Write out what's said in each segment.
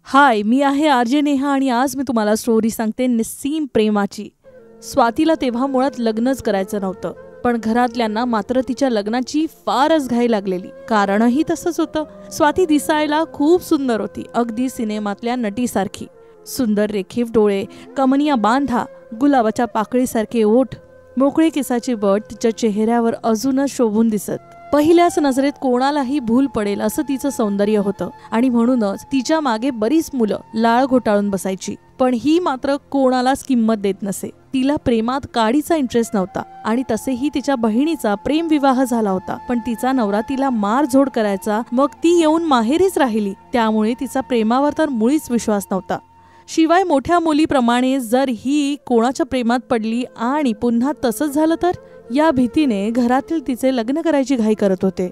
हाय, मी आहे आरजे नेहा आणि आज मी तुम्हाला स्टोरी सांगते निस्सीम प्रेमाची। स्वातीला तेव्हा मुळात लग्नच करायचं नव्हतं, पण घरातल्यांना मात्र तिच्या लग्नाची फारच घाई लागलेली। कारणही तसंच होतं। स्वाती दिसायला खूप सुंदर होती, अगदी सिनेमातल्या नटीसारखी। सुंदर रेखीव डोळे, कमनिया बांधा, गुलाबाच्या पाकळीसारखे ओठ, मोकळे केसाचे बट तिच्या चेहऱ्यावर अजूनच शोभून दिसत। पहिल्याच नजरेत कोणालाही भूल पडेल असं तिचं सौंदर्य होतं आणि म्हणूनच तिच्या मागे बरीच मुलं लाळ घोटाळून बसायची। पण ही मात्र कोणालाच किंमत देत नसे। तिला प्रेमात काडीचा इंटरेस्ट नव्हता आणि तसेही तिच्या बहिणीचा प्रेम विवाह झाला होता, पण तिचा नवरा तिला मारझोड करायचा, मग ती येऊन माहेरीच राहिली। त्यामुळे तिचा प्रेमावर तर मुळीच विश्वास नव्हता। शिवाय मोठ्या मुलीप्रमाणे जर ही कोणाच्या प्रेमात पडली आणि पुन्हा तसंच झालं तर, या भीतीने घरातील तिचे लग्न करायची घाई करत होते।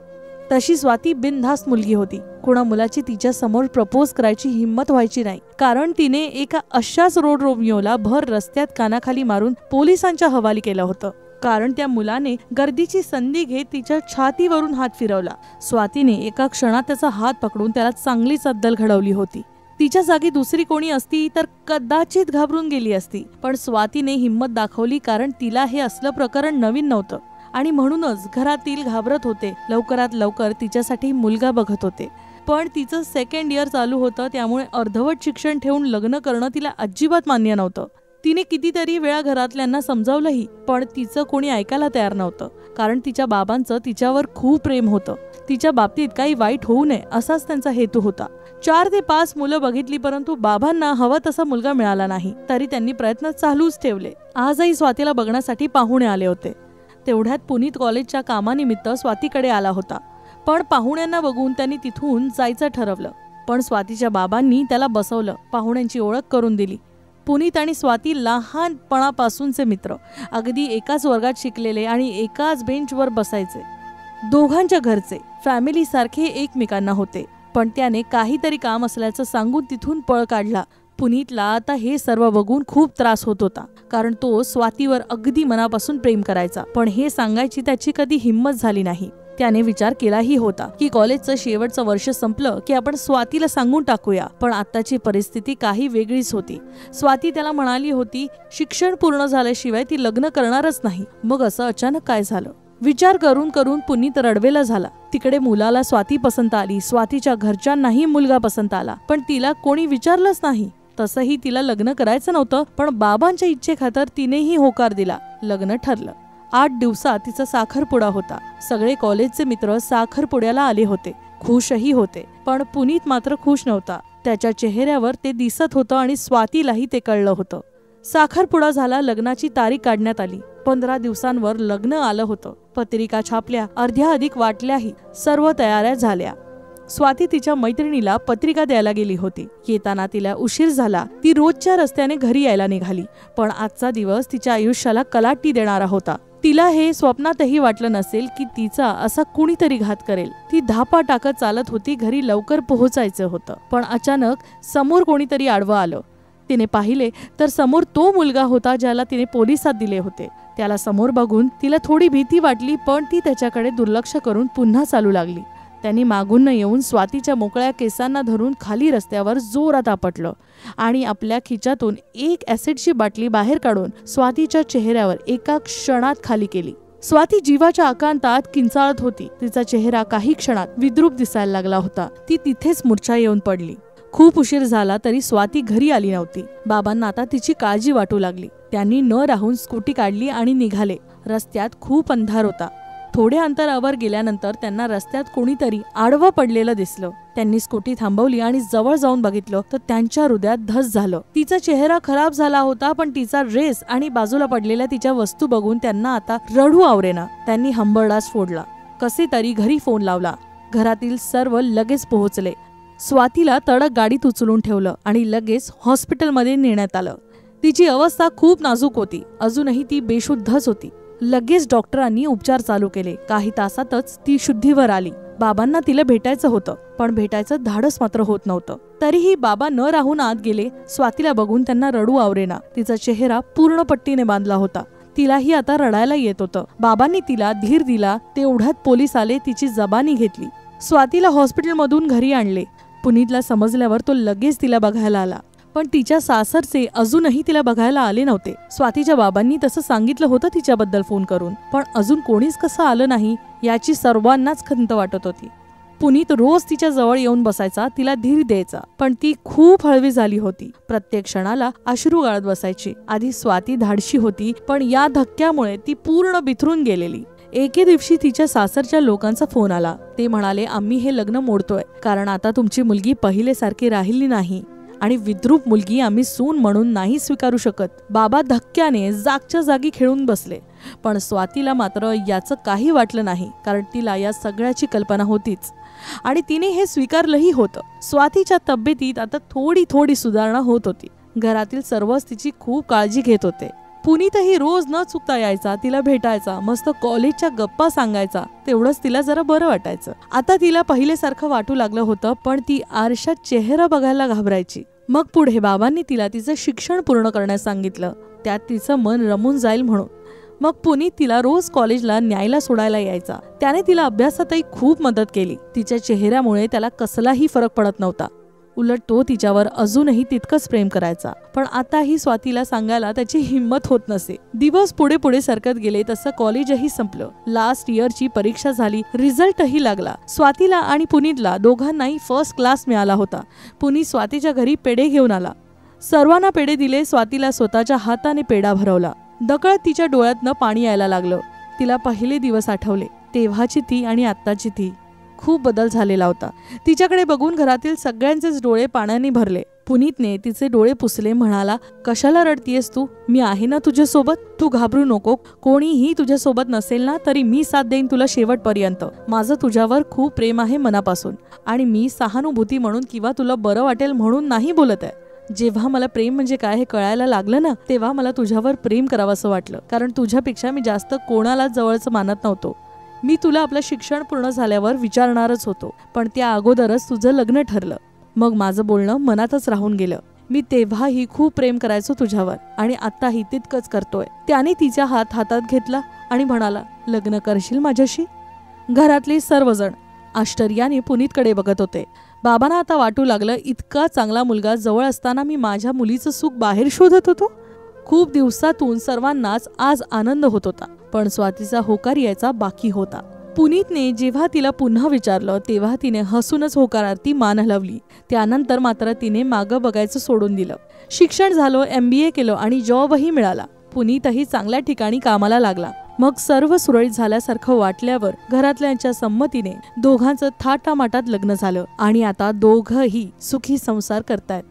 तशी स्वाती बिनधास्त मुलगी होती। कोणा मुलाची तिच्या समोर प्रपोज करायची हिम्मत व्हायची नाही, कारण तिने एका अशाच रोड रोमियोला भर रस्त्यात कानाखाली मारून पोलिसांच्या हवाली केलं होतं। कारण त्या मुलाने गर्दीची संधी घेत तिच्या छातीवरून हात फिरवला। स्वातीने एका क्षणात त्याचा हात पकडून त्याला चांगलीच अद्दल घडवली होती। तिच्या जागी दुसरी कोणी असती तर कदाचित घाबरून गेली असती, पण स्वातीने हिम्मत दाखवली, कारण तिला हे असलं प्रकरण नवीन नव्हतं आणि म्हणूनच घरातील घाबरत होते। लवकरात लवकर तिच्यासाठी मुलगा बघत होते, पण तिचं सेकंड इयर चालू होतं, त्यामुळे अर्धवट शिक्षण ठेवून लग्न करणं तिला अजिबात मान्य नव्हतं। तिने कितीतरी वेळा घरातल्यांना समजावलंही, पण तिचं कोणी ऐकायला तयार नव्हतं, कारण तिच्या बाबांचं तिच्यावर खूप प्रेम होतं। तिच्या बाबतीत काही वाईट होऊ नये असाच त्यांचा हेतू होता। 4 ते 5 मुलं बघितली, परंतु बाबांना हवा तसा मुलगा मिळाला नाही, तरी त्यांनी प्रयत्न चालूच ठेवले। आजही स्वातीला बघण्यासाठी पाहुणे आले होते। तेवढ्यात पुनीत कॉलेजच्या कामानिमित्त स्वातीकडे आला होता, पण पाहुण्यांना बघून त्यांनी तिथून जायचं ठरवलं। पण स्वातीच्या बाबांनी त्याला बसवलं, पाहुण्यांची ओळख करून दिली। पुनीत आणि स्वाती लहानपणापासूनचे मित्र, अगदी एकाच वर्गात शिकलेले आणि एकाच बेंचवर बसायचे। दोघांच्या घरचे फॅमिली सारखे एकमेकांना होते, पण त्याने काहीतरी काम असल्याचं सांगून तिथून पळ काढला। पुनीतला आता हे सर्व बघून खूप त्रास होत होता, कारण तो स्वातीवर अगदी मनापासून प्रेम करायचा, पण हे सांगायची त्याची कधी हिम्मत झाली नाही। त्याने विचार केलाही होता की कॉलेजचं शेवटचं वर्ष संपलं की आपण स्वातीला सांगून टाकूया, पण आत्ताची परिस्थिती काही वेगळीच होती। स्वाती त्याला म्हणाली होती शिक्षण पूर्ण झाल्याशिवाय ती लग्न करणारच नाही। मग असं अचानक काय झालं? विचार करून करून पुनीत रडवेला झाला। तिकडे मुलाला स्वाती पसंत आली, स्वातीच्या घरच्यांनाही मुलगा पसंत आला, पण तिला कोणी विचारलंच नाही। तसंही तिला लग्न करायचं नव्हतं, पण बाबांच्या इच्छेखातर तिनेही होकार दिला। लग्न ठरलं। 8 दिवसात तिचा साखरपुडा होता। सगळे कॉलेजचे मित्र साखरपुड्याला आले होते, खुशही होते, पण पुनीत मात्र खुश नव्हता। त्याच्या चेहऱ्यावर ते दिसत होतं आणि स्वातीलाही ते कळलं होतं। साखरपुडा झाला, लग्नाची तारीख काढण्यात आली। 15 दिवसांवर लग्न आलं होतं। पत्रिका छापल्या, अर्ध्या अधिक वाटल्याही, सर्व तयाऱ्या झाल्या। स्वाती तिच्या मैत्रिणीला पत्रिका द्यायला गेली होती। येताना तिला उशीर झाला। ती रोजच्या रस्त्याने घरी यायला निघाली, पण आजचा दिवस तिच्या आयुष्याला कलाटणी देणारा होता। तिला हे स्वप्नातही वाटलं नसेल की तिचा असा कुणीतरी घात करेल। ती धापा टाकत चालत होती, घरी लवकर पोहोचायचं होतं, पण अचानक समोर कोणीतरी आडवं आलं। तिने पाहिले तर समोर तो मुलगा होता ज्याला तिने पोलिसात दिले होते। त्याला समोर बघून तिला थोडी भीती वाटली, पण ती त्याच्याकडे दुर्लक्ष करून पुन्हा चालू लागली। त्यांनी मागून येऊन स्वातीच्या मोकळ्या केसांना धरून खाली रस्त्यावर जोरात आपटलं आणि आपल्या खिच्यातून एक ऍसिडची बाटली बाहेर काढून स्वातीच्या चेहऱ्यावर एका क्षणात खाली केली। स्वाती जीवाच्या आकांतात किंचाळत होती। तिचा चेहरा काही क्षणात विद्रूप दिसायला लागला होता। ती तिथेच मूर्छा येऊन पडली। खूप उशीर झाला तरी स्वाती घरी आली नव्हती। बाबांना आता तिची काळजी वाटू लागली। त्यांनी न राहून स्कूटी काढली आणि निघाले। रस्त्यात खूप अंधार होता। थोड्या अंतरावर गेल्यानंतर त्यांना रस्त्यात कोणीतरी आडवं पडलेलं दिसलं। त्यांनी स्कूटी थांबवली आणि जवळ जाऊन बघितलं तर त्यांच्या हृदयात धस झालं। तिचा चेहरा खराब झाला होता, पण तिचा ड्रेस आणि बाजूला पडलेल्या तिच्या वस्तू बघून त्यांना आता रडू आवरेना। त्यांनी हंबरडास फोडला। कसे तरी घरी फोन लावला। घरातील सर्व लगेच पोहोचले। स्वातीला तडक गाडीत उचलून ठेवलं आणि लगेच हॉस्पिटलमध्ये नेण्यात आलं। तिची अवस्था खूप नाजूक होती, अजूनही ती बेशुद्धच होती। लगेच डॉक्टरांनी उपचार चालू केले। काही तासातच ती शुद्धीवर आली। बाबांना तिला भेटायचं होतं, पण भेटायचं धाडस मात्र होत नव्हतं। तरीही बाबा न राहून आत गेले। स्वातीला बघून त्यांना रडू आवरेना। तिचा चेहरा पूर्ण पट्टीने बांधला होता। तिलाही आता रडायला येत होतं। बाबांनी तिला धीर दिला। तेवढ्यात पोलीस आले, तिची जबानी घेतली। स्वातीला हॉस्पिटलमधून घरी आणले। पुनीतला समजल्यावर तो लगेच तिला बघायला आला, पण तिच्या सासरचे अजूनही तिला बघायला आले नव्हते. स्वातीच्या बाबांनी तसं सांगितलं होतं तिच्याबद्दल फोन करून, पण अजून कोणीच कसं आलं नाही याची सर्वांनाच खंत वाटत होती. पुनीत रोज तिच्या जवळ येऊन बसायचा, तिला धीर द्यायचा, पण ती खूप हळवी झाली होती. प्रत्येक क्षणाला अश्रू गाळत बसायची. आधी स्वाती धाडशी होती, पण या धक्क्यामुळे ती पूर्ण बिथरून गेलेली. एके दिवशी तिच्या सासरच्या लोकांचा फोन आला. ते म्हणाले, आम्ही हे लग्न मोडतोय, कारण आता तुमची मुलगी पहिलेसारखी राहिली नाही आणि विद्रूप मुलगी आम्ही सून म्हणून नाही स्वीकारू शकत. बाबा धक्क्याने जागच्या जागी खेळून बसले, पण स्वातीला मात्र याचं काही वाटलं नाही, कारण तिला या सगळ्याची कल्पना होतीच आणि तिने हे स्वीकारलंही होतं. स्वातीच्या तब्येतीत आता थोडी थोडी सुधारणा होत होती. घरातील सर्वच तिची खूप काळजी घेत होते. पुनीतही रोज न चुकता यायचा, तिला भेटायचा, मस्त कॉलेजच्या गप्पा सांगायचा. तेवढंच तिला जरा बरं वाटायचं. आता तिला पहिलेसारखं वाटू लागलं होतं, पण ती आरशात चेहरा बघायला घाबरायची. मग पुढे बाबांनी तिला तिचं शिक्षण पूर्ण करण्यास सांगितलं, त्यात तिचं मन रमून जाईल म्हणून. मग पुनीत तिला रोज कॉलेजला न्यायला सोडायला यायचा. त्याने तिला अभ्यासातही खूप मदत केली. तिच्या चेहऱ्यामुळे त्याला कसलाही फरक पडत नव्हता. उलट तो तिच्यावर अजूनही तितकंच प्रेम करायचा. पण आताही स्वातीला सांगायला त्याची हिंमत होत नसे. दिवस पुढे पुढे सरकत गेले तसं कॉलेजही संपलं. लास्ट इयरची परीक्षा झाली, रिझल्टही लागला. स्वातीला आणि पुनीतला दोघांनाही फर्स्ट क्लास मिळाला होता. पुनीत स्वातीच्या घरी पेढे घेऊन आला. सर्वांना पेढे दिले. स्वातीला स्वतःच्या हाताने पेढा भरवला. दकळत तिच्या डोळ्यातनं पाणी यायला लागलं. तिला पहिले दिवस आठवले, तेव्हाची ती आणि आत्ताची ती. खूप बदल झालेला होता. तिच्याकडे बघून घरातील सगळ्यांचेच डोळे पाण्याने भरले. पुनीतने तिचे डोळे पुसले, म्हणाला, कशाला रडतीयस तू? मी आहे ना तुझ्यासोबत. तू घाबरू नको. कोणीही तुझ्यासोबत नसेल ना तरी मी साथ देईन तुला शेवटपर्यंत. माझं तुझ्यावर खूप प्रेम आहे मनापासून, आणि मी सहानुभूती म्हणून किंवा तुला बरं वाटेल म्हणून नाही बोलत आहे. जेव्हा मला प्रेम म्हणजे काय हे कळायला लागलं ना, तेव्हा मला तुझ्यावर प्रेम करावंसं वाटलं, कारण तुझ्यापेक्षा मी जास्त कोणालाच जवळचं मानत नव्हतो. मी तुला आपलं शिक्षण पूर्ण झाल्यावर विचारणारच होतो, पण त्या अगोदरच तुझं लग्न ठरलं. मग माझं बोलणं मनातच राहून गेलं. मी तेव्हाही खूप प्रेम करायचो तुझ्यावर, आणि आताही तितकंच करतोय. त्याने तिचा हात हातात घेतला आणि म्हणाला, लग्न करशील माझ्याशी? घरातले सर्वजण आश्चर्याने पुनीतकडे बघत होते. बाबांना आता वाटू लागलं, इतका चांगला मुलगा जवळ असताना मी माझ्या मुलीचं सुख बाहेर शोधत होतो. खूप दिवसातून सर्वांनाच आज आनंद होत होता, पण स्वातीचा होकार यायचा बाकी होता. पुनीतने जेव्हा तिला पुन्हा विचारलं तेव्हा तिने हसूनच होकारार्थी मान हलवली. त्यानंतर मात्र तिने मागं बघायचं सोडून दिलं. शिक्षण झालं, MBA केलं आणि जॉबही मिळाला. पुनीतही चांगल्या ठिकाणी कामाला लागला. मग सर्व सुरळीत झाल्यासारखं वाटल्यावर घरातल्यांच्या संमतीने दोघांचं थाटामाटात लग्न झालं आणि आता दोघंही सुखी संसार करतायत.